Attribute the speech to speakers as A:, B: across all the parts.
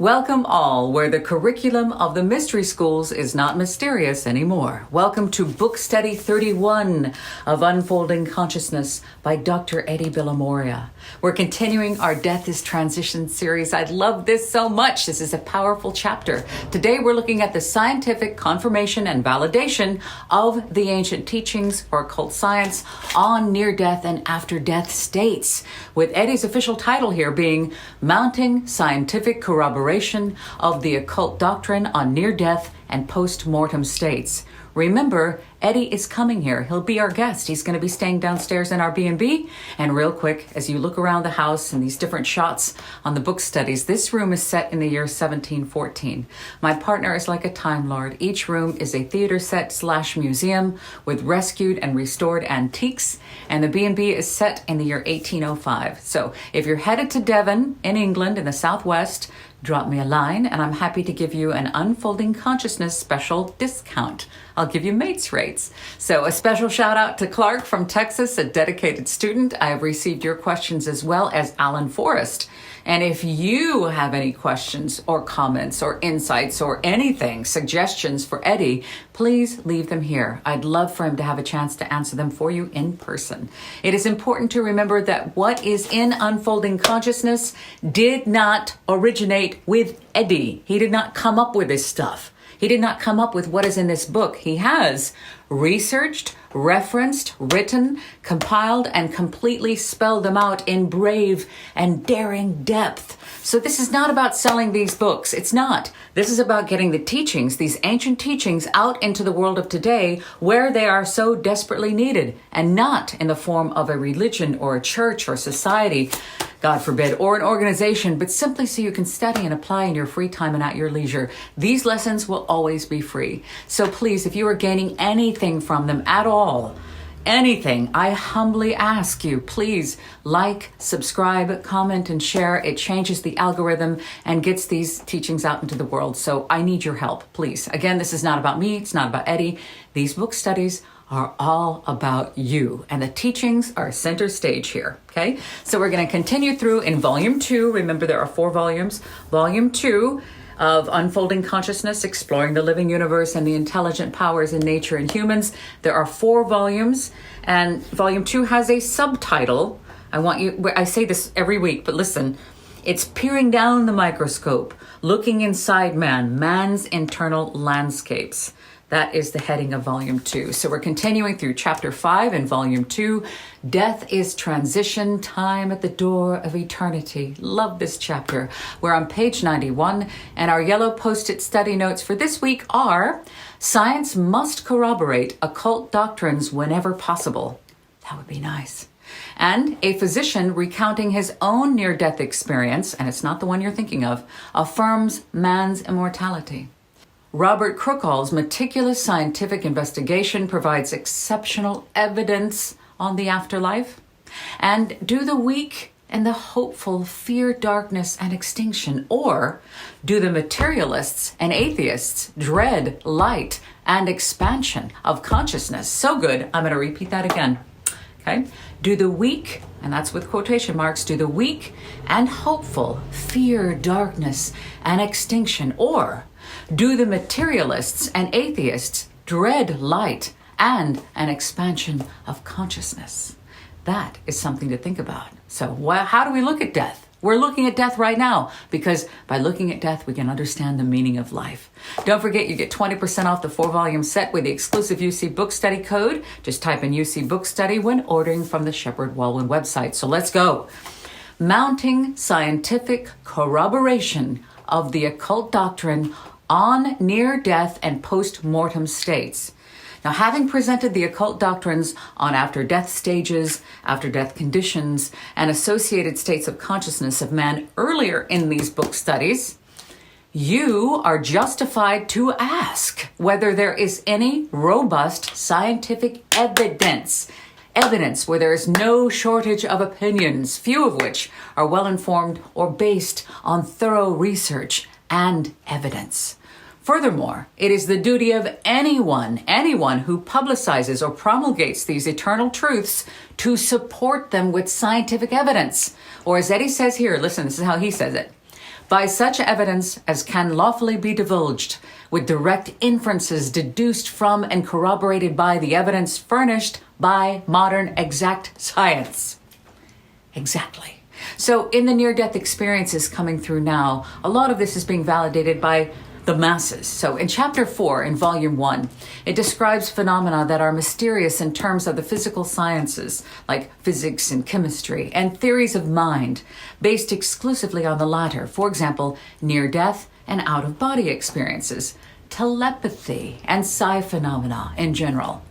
A: Welcome all, where the curriculum of the mystery schools is not mysterious anymore. Welcome to Book Study 31 of Unfolding Consciousness by Dr. Eddie Villamoria. We're continuing our Death is Transition series. I love this so much. This is a powerful chapter. Today we're looking at the scientific confirmation and validation of the ancient teachings or occult science on near-death and after-death states, with Eddie's official title here being Mounting Scientific Corroboration of the Occult Doctrine on Near-Death and Post-Mortem States. Remember, Eddie is coming here. He'll be our guest. He's going to be staying downstairs in our B&B. And real quick, as you look around the house and these different shots on the book studies, this room is set in the year 1714. My partner is like a Time Lord. Each room is a theater set / museum with rescued and restored antiques. And the B&B is set in the year 1805. So if you're headed to Devon in England in the southwest, drop me a line and I'm happy to give you an Unfolding Consciousness special discount. I'll give you mates rates. So a special shout out to Clark from Texas, a dedicated student. I have received your questions as well as Alan Forrest. And if you have any questions or comments or insights or anything, suggestions for Eddie, please leave them here. I'd love for him to have a chance to answer them for you in person. It is important to remember that what is in Unfolding Consciousness did not originate with Eddie. He did not come up with this stuff. He did not come up with what is in this book. He has researched, referenced, written, compiled, and completely spelled them out in brave and daring depth. So this is not about selling these books. It's not. This is about getting the teachings, these ancient teachings, out into the world of today where they are so desperately needed, and not in the form of a religion or a church or society, God forbid, or an organization, but simply so you can study and apply in your free time and at your leisure. These lessons will always be free. So please, if you are gaining anything from them at all, anything, I humbly ask you, please like, subscribe, comment, and share. It changes the algorithm and gets these teachings out into the world. So I need your help, please. Again, this is not about me. It's not about Eddie. These book studies are all about you, and the teachings are center stage here, okay? So we're going to continue through in Volume 2. Remember, there are 4 volumes. Volume 2 of Unfolding Consciousness, Exploring the Living Universe and the Intelligent Powers in Nature and Humans. There are 4 volumes, and Volume 2 has a subtitle. I say this every week, but listen. It's Peering Down the Microscope, Looking Inside Man's Internal Landscapes. That is the heading of Volume 2. So we're continuing through Chapter 5 in Volume 2. Death is Transition, Time at the Door of Eternity. Love this chapter. We're on page 91, and our yellow post-it study notes for this week are: Science must corroborate occult doctrines whenever possible. That would be nice. And a physician recounting his own near-death experience, and it's not the one you're thinking of, affirms man's immortality. Robert Crookall's meticulous scientific investigation provides exceptional evidence on the afterlife. And do the weak and the hopeful fear darkness and extinction? Or do the materialists and atheists dread light and expansion of consciousness? So good, I'm going to repeat that again. Okay? Do the weak, and that's with quotation marks, do the weak and hopeful fear darkness and extinction? Or do the materialists and atheists dread light and an expansion of consciousness? That is something to think about. So how do we look at death? We're looking at death right now, because by looking at death, we can understand the meaning of life. Don't forget, you get 20% off the 4-volume set with the exclusive UC Book Study code. Just type in UC Book Study when ordering from the Shepard Walwyn website. So let's go. Mounting Scientific Corroboration of the Occult Doctrine on Near-Death and Post-Mortem States. Now, having presented the occult doctrines on after-death stages, after-death conditions, and associated states of consciousness of man earlier in these book studies, you are justified to ask whether there is any robust scientific evidence where there is no shortage of opinions, few of which are well-informed or based on thorough research and evidence. Furthermore, it is the duty of anyone who publicizes or promulgates these eternal truths to support them with scientific evidence. Or as Eddie says here, listen, this is how he says it. by such evidence as can lawfully be divulged, with direct inferences deduced from and corroborated by the evidence furnished by modern exact science. Exactly. So in the near-death experiences coming through now, a lot of this is being validated by the masses. So in chapter 4 in volume 1, it describes phenomena that are mysterious in terms of the physical sciences, like physics and chemistry, and theories of mind, based exclusively on the latter. For example, near-death and out-of-body experiences, telepathy, and psi phenomena in general.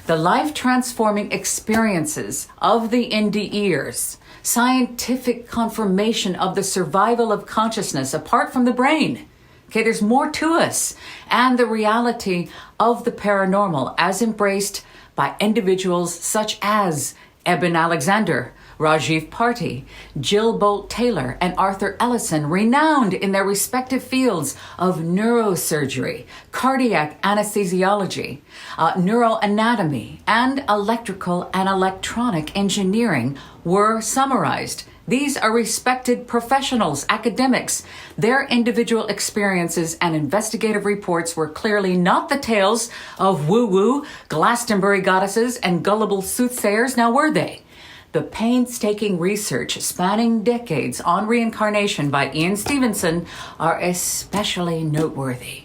A: The life-transforming experiences of the NDEers, scientific confirmation of the survival of consciousness apart from the brain. Okay, there's more to us, and the reality of the paranormal as embraced by individuals such as Eben Alexander, Rajiv Party, Jill Bolt Taylor, and Arthur Ellison, renowned in their respective fields of neurosurgery, cardiac anesthesiology, neuroanatomy, and electrical and electronic engineering, were summarized. These are respected professionals, academics. Their individual experiences and investigative reports were clearly not the tales of woo-woo, Glastonbury goddesses, and gullible soothsayers, now were they? The painstaking research spanning decades on reincarnation by Ian Stevenson are especially noteworthy.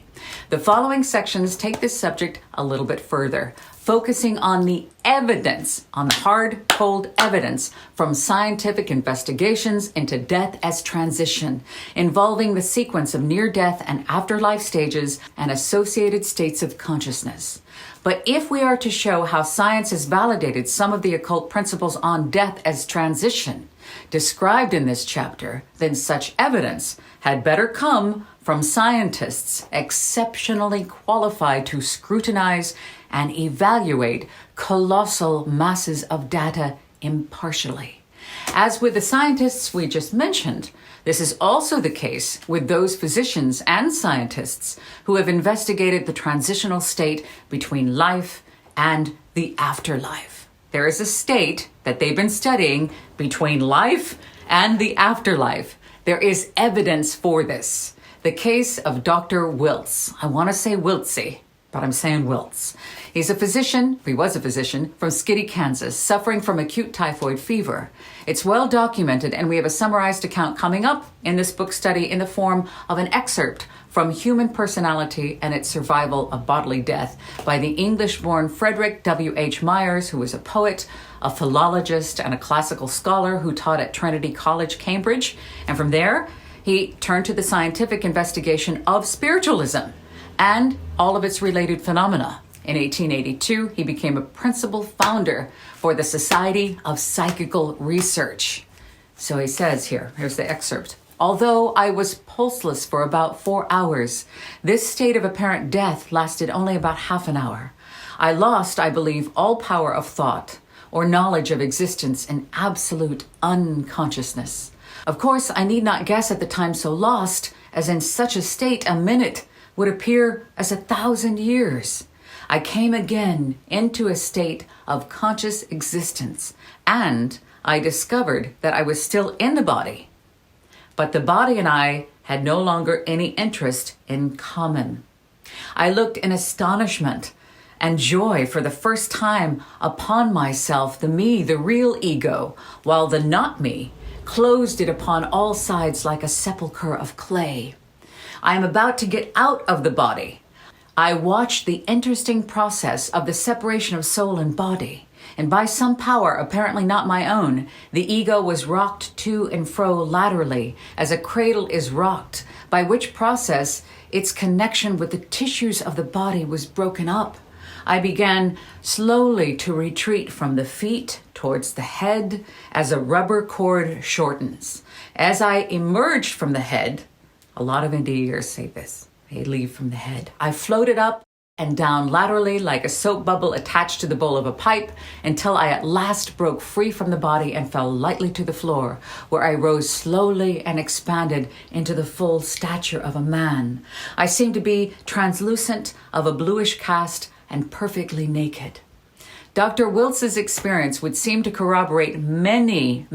A: The following sections take this subject a little bit further, focusing on the evidence, on the hard, cold evidence from scientific investigations into death as transition, involving the sequence of near-death and afterlife stages and associated states of consciousness. But if we are to show how science has validated some of the occult principles on death as transition described in this chapter, then such evidence had better come from scientists exceptionally qualified to scrutinize and evaluate colossal masses of data impartially. As with the scientists we just mentioned, this is also the case with those physicians and scientists who have investigated the transitional state between life and the afterlife. There is a state that they've been studying between life and the afterlife. There is evidence for this. The case of Dr. Wiltz. I want to say Wiltsy, but I'm saying Wiltz. He was a physician from Skiddy, Kansas, suffering from acute typhoid fever. It's well documented, and we have a summarized account coming up in this book study in the form of an excerpt from Human Personality and Its Survival of Bodily Death by the English-born Frederick W.H. Myers, who was a poet, a philologist, and a classical scholar who taught at Trinity College, Cambridge. And from there, he turned to the scientific investigation of spiritualism and all of its related phenomena. In 1882, he became a principal founder for the Society of Psychical Research. So he says here's the excerpt. Although I was pulseless for about 4 hours, this state of apparent death lasted only about half an hour. I lost, I believe, all power of thought or knowledge of existence in absolute unconsciousness. Of course, I need not guess at the time so lost, as in such a state a minute would appear as 1,000 years. I came again into a state of conscious existence, and I discovered that I was still in the body. But the body and I had no longer any interest in common. I looked in astonishment and joy for the first time upon myself, the me, the real ego, while the not me closed it upon all sides like a sepulchre of clay. I am about to get out of the body. I watched the interesting process of the separation of soul and body, and by some power apparently not my own, the ego was rocked to and fro laterally as a cradle is rocked, by which process its connection with the tissues of the body was broken up. I began slowly to retreat from the feet towards the head as a rubber cord shortens. As I emerged from the head, a lot of NDEers say this, they leave from the head. I floated up and down laterally like a soap bubble attached to the bowl of a pipe until I at last broke free from the body and fell lightly to the floor, where I rose slowly and expanded into the full stature of a man. I seemed to be translucent, of a bluish cast, and perfectly naked. Dr. Wiltz's experience would seem to corroborate many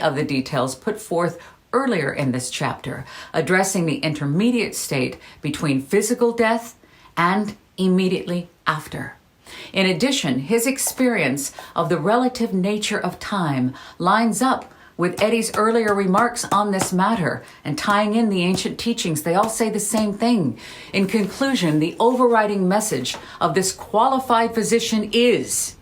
A: of the details put forth earlier in this chapter, addressing the intermediate state between physical death and immediately after. In addition, his experience of the relative nature of time lines up with Eddie's earlier remarks on this matter, and tying in the ancient teachings, they all say the same thing. In conclusion, the overriding message of this qualified physician is,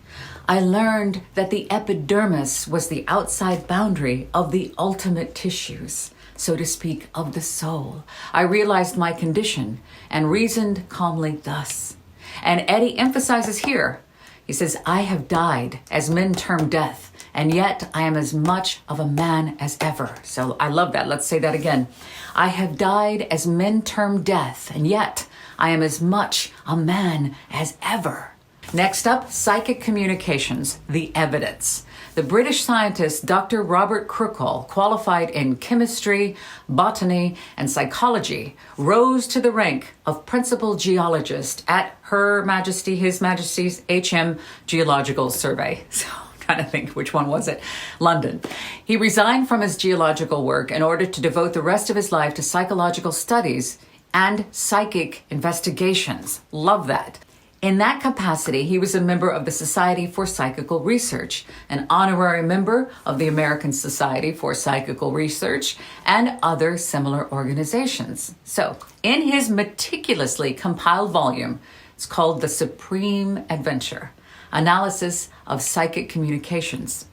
A: I learned that the epidermis was the outside boundary of the ultimate tissues, so to speak, of the soul. I realized my condition and reasoned calmly thus. And Eddie emphasizes here, he says, I have died, as men term death, and yet I am as much of a man as ever. So I love that. Let's say that again. I have died as men term death, and yet I am as much a man as ever. Next up, psychic communications, the evidence. The British scientist Dr. Robert Crookall, qualified in chemistry, botany, and psychology, rose to the rank of principal geologist at Her Majesty, His Majesty's HM Geological Survey. So I'm trying to think, which one was it? London. He resigned from his geological work in order to devote the rest of his life to psychological studies and psychic investigations. Love that. In that capacity, he was a member of the Society for Psychical Research, an honorary member of the American Society for Psychical Research, and other similar organizations. So, in his meticulously compiled volume, it's called The Supreme Adventure, Analysis of Psychic Communications,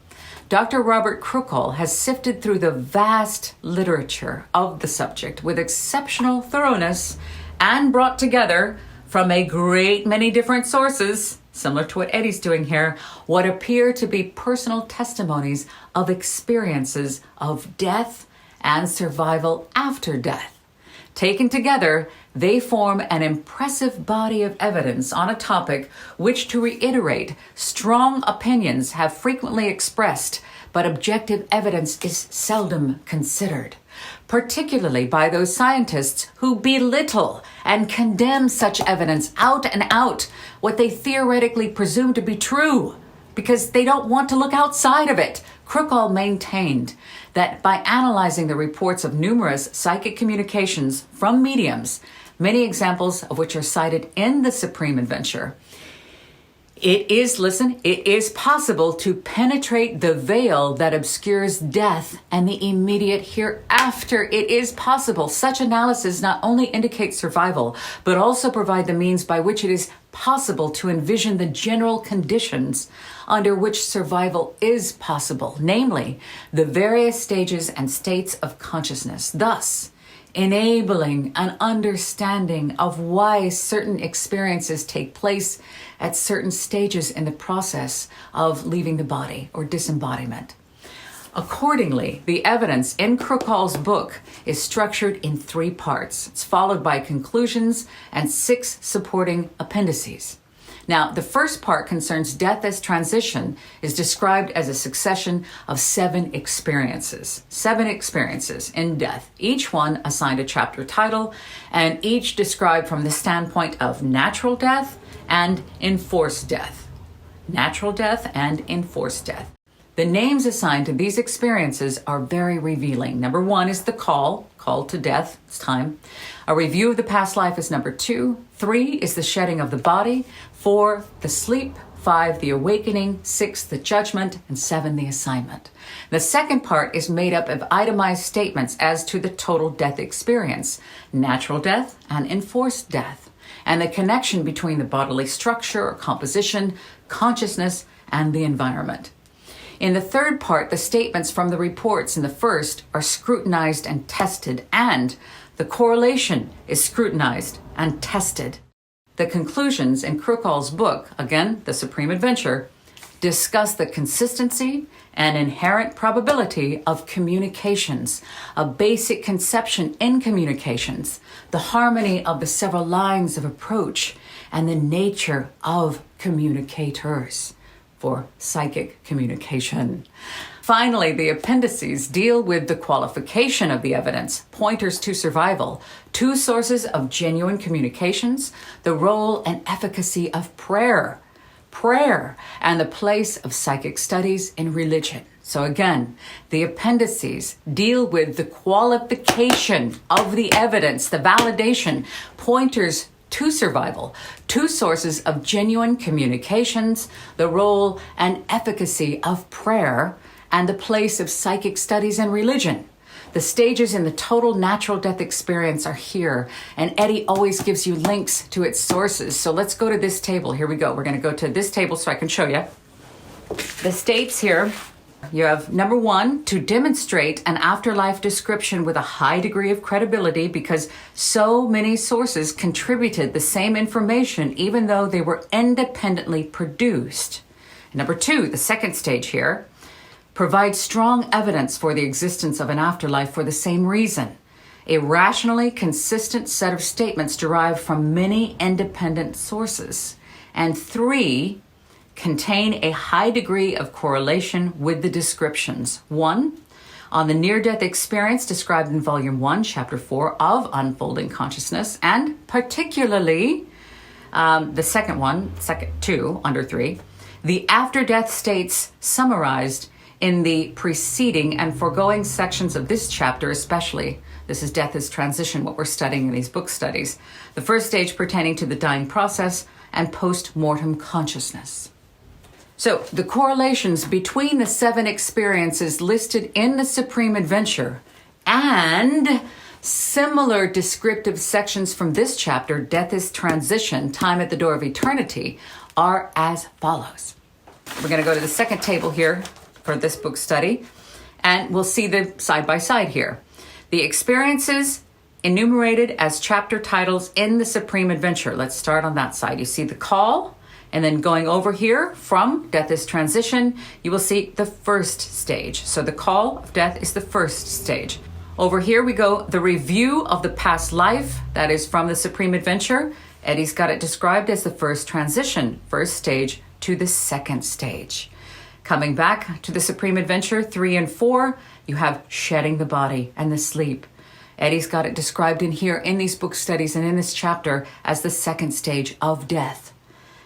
A: Dr. Robert Crookall has sifted through the vast literature of the subject with exceptional thoroughness and brought together from a great many different sources, similar to what Eddie's doing here, what appear to be personal testimonies of experiences of death and survival after death. Taken together, they form an impressive body of evidence on a topic which, to reiterate, strong opinions have frequently expressed, but objective evidence is seldom considered, particularly by those scientists who belittle and condemn such evidence out and out, what they theoretically presume to be true, because they don't want to look outside of it. Crookall maintained that by analyzing the reports of numerous psychic communications from mediums, many examples of which are cited in the Supreme Adventure, it is possible to penetrate the veil that obscures death and the immediate hereafter. It is possible. Such analysis not only indicates survival, but also provide the means by which it is possible to envision the general conditions under which survival is possible, namely the various stages and states of consciousness, thus enabling an understanding of why certain experiences take place at certain stages in the process of leaving the body or disembodiment. Accordingly, the evidence in Crookall's book is structured in 3 parts. It's followed by conclusions and 6 supporting appendices. Now, the first part concerns death as transition, is described as a succession of 7 experiences. 7 experiences in death, each one assigned a chapter title, and each described from the standpoint of natural death and enforced death. Natural death and enforced death. The names assigned to these experiences are very revealing. Number 1 is the call to death, it's time. A review of the past life is number 2. 3 is the shedding of the body. 4, the sleep. 5, the awakening. 6, the judgment. And 7, the assignment. The second part is made up of itemized statements as to the total death experience, natural death and enforced death, and the connection between the bodily structure or composition, consciousness, and the environment. In the third part, the statements from the reports in the first are scrutinized and tested, and the correlation is scrutinized and tested. The conclusions in Crookall's book, again, The Supreme Adventure, discuss the consistency and inherent probability of communications, a basic conception in communications, the harmony of the several lines of approach, and the nature of communicators for psychic communication. Finally, the appendices deal with the qualification of the evidence, pointers to survival, 2 sources of genuine communications, the role and efficacy of prayer, prayer, and the place of psychic studies in religion. So again, the appendices deal with the qualification of the evidence, the validation, pointers to survival, two sources of genuine communications, the role and efficacy of prayer, and the place of psychic studies in religion. The stages in the total natural death experience are here, and Eddie always gives you links to its sources. So let's go to this table. Here we go. We're going to go to this table so I can show you. The states here, you have number 1, to demonstrate an afterlife description with a high degree of credibility because so many sources contributed the same information even though they were independently produced. Number 2, the second stage here, provides strong evidence for the existence of an afterlife for the same reason. A rationally consistent set of statements derived from many independent sources. And 3, contain a high degree of correlation with the descriptions. 1, on the near-death experience described in Volume 1, Chapter 4 of Unfolding Consciousness, and particularly the second 2, under 3, the after-death states summarized in the preceding and foregoing sections of this chapter especially. This is Death is Transition, what we're studying in these book studies. The first stage pertaining to the dying process and post-mortem consciousness. So the correlations between the 7 experiences listed in the Supreme Adventure and similar descriptive sections from this chapter, Death is Transition, Time at the Door of Eternity, are as follows. We're going to go to the second table here for this book study, and we'll see the side-by-side here. The experiences enumerated as chapter titles in the Supreme Adventure. Let's start on that side. You see the call, and then going over here from Death is Transition, you will see the first stage. So the call of death is the first stage. Over here we go, the review of the past life, that is from the Supreme Adventure. Eddie's got it described as the first transition, first stage to the second stage. Coming back to the Supreme Adventure 3 and 4, you have shedding the body and the sleep. Eddie's got it described in here in these book studies and in this chapter as the second stage of death.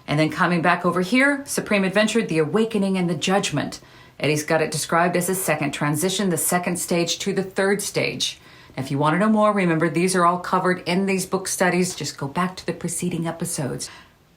A: And then coming back over here, Supreme Adventure, the awakening and the judgment. Eddie's got it described as the second transition, the second stage to the third stage. If you want to know more, remember these are all covered in these book studies. Just go back to the preceding episodes.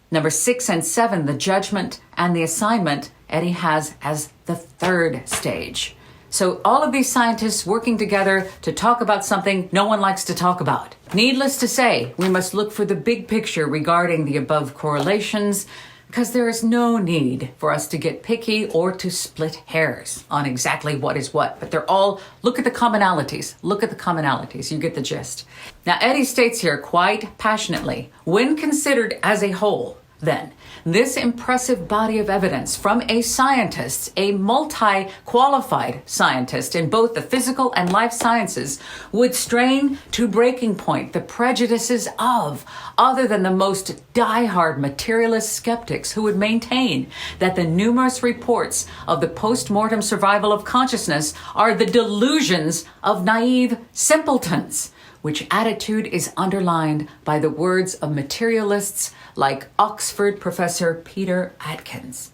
A: Number 6 and 7, the judgment and the assignment, Eddie has as the third stage. So all of these scientists working together to talk about something no one likes to talk about. Needless to say, we must look for the big picture regarding the above correlations because there is no need for us to get picky or to split hairs on exactly what is what. But they're all, look at the commonalities. Look at the commonalities. You get the gist. Now, Eddie states here quite passionately, when considered as a whole, then, this impressive body of evidence from a scientist, a multi-qualified scientist in both the physical and life sciences, would strain to breaking point the prejudices of other than the most diehard materialist skeptics who would maintain that the numerous reports of the post-mortem survival of consciousness are the delusions of naïve simpletons, which attitude is underlined by the words of materialists like Oxford professor Peter Atkins.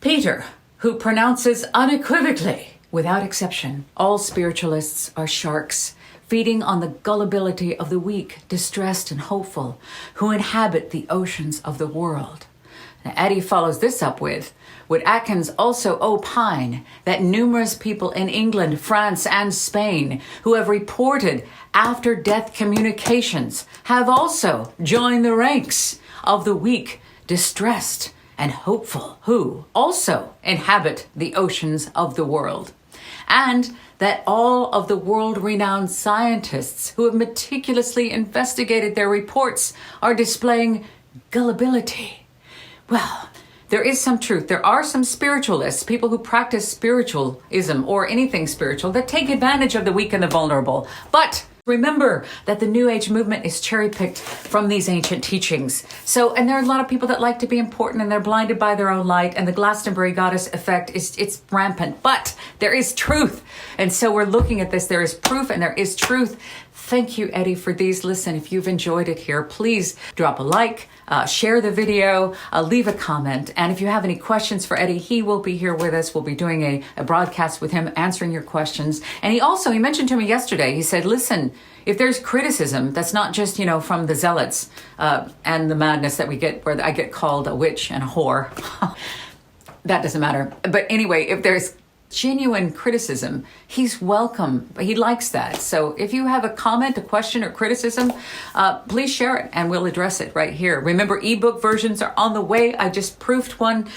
A: Peter, who pronounces unequivocally, without exception, all spiritualists are sharks, feeding on the gullibility of the weak, distressed, and hopeful, who inhabit the oceans of the world. Now, Eddie follows this up with, would Atkins also opine that numerous people in England, France, and Spain who have reported after-death communications have also joined the ranks of the weak, distressed, and hopeful who also inhabit the oceans of the world, and that all of the world-renowned scientists who have meticulously investigated their reports are displaying gullibility. Well, there is some truth. There are some spiritualists, people who practice spiritualism or anything spiritual, that take advantage of the weak and the vulnerable. But remember that the New Age movement is cherry-picked from these ancient teachings. So, and there are a lot of people that like to be important and they're blinded by their own light, and the Glastonbury goddess effect it's rampant. But there is truth. And so we're looking at this. There is proof and there is truth Thank you, Eddie, for these. Listen, if you've enjoyed it here, please drop a like, share the video, leave a comment. And if you have any questions for Eddie, he will be here with us. We'll be doing a broadcast with him, answering your questions. And he mentioned to me yesterday, he said, listen, if there's criticism, that's not just, from the zealots and the madness that we get, where I get called a witch and a whore. That doesn't matter. But anyway, if there's genuine criticism, he's welcome. He likes that. So if you have a comment, a question, or criticism, please share it and we'll address it right here. Remember, ebook versions are on the way. I just proofed one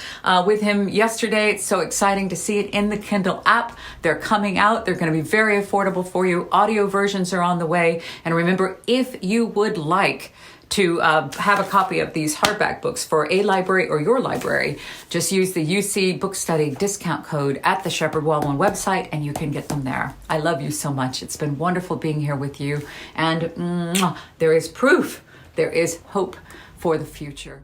A: with him yesterday. It's so exciting to see it in the Kindle app. They're coming out. They're going to be very affordable for you. Audio versions are on the way. And remember, if you would like to have a copy of these hardback books for a library or your library, just use the UC Book Study discount code at the Shepherd Wellman website and you can get them there. I love you so much. It's been wonderful being here with you. And there is proof. There is hope for the future.